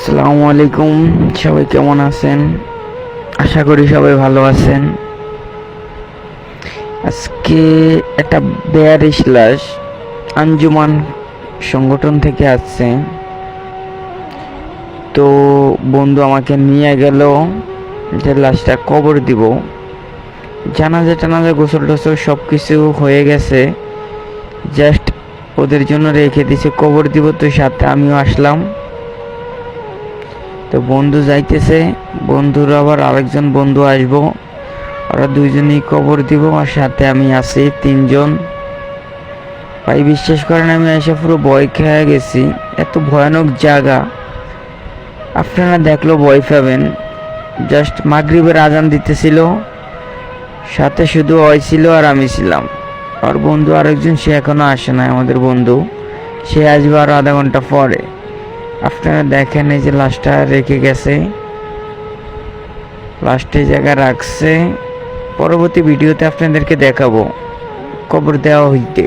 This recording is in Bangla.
আসসালামু আলাইকুম, সবাই কেমন আছেন? আশা করি সবাই ভালো আছেন। আজকে একটা বেয়ারিশ লাশ আঞ্জুমান সংগঠন থেকে আসছে। তো বন্ধু আমাকে নিয়ে গেল যে লাশটা কবর দিব। জানাজা টানাজা গোসল টোসল সব কিছু হয়ে গেছে, জাস্ট ওদের জন্য রেখে দিছে, কবর দিব। তো সাথে আমিও আসলাম। তো বন্ধু যাইতেছে, বন্ধুর আবার আরেকজন বন্ধু আসবো, ওরা দুইজনই কবর দিব, আর সাথে আমি আছি, তিনজন। ভাই বিশ্বাস করেন, আমি এসে পুরো ভয় খেয়ে গেছি। এত ভয়ানক জায়গা, আপনারা দেখলেও ভয় পাবেন। জাস্ট মাগরিবের আজান দিতেছিল, সাথে শুধু ওই ছিল আর আমি ছিলাম। আর বন্ধু আরেকজন, সে এখনো আসে নাই, আমাদের বন্ধু, সে আসবে আরো আধা ঘন্টা পরে। আপনারা দেখেন, এই যে লাশটা রেখে গেছে, লাস্টে জায়গা রাখছে। পরবর্তী ভিডিওতে আপনাদেরকে দেখাবো কবর দেওয়া হইতে।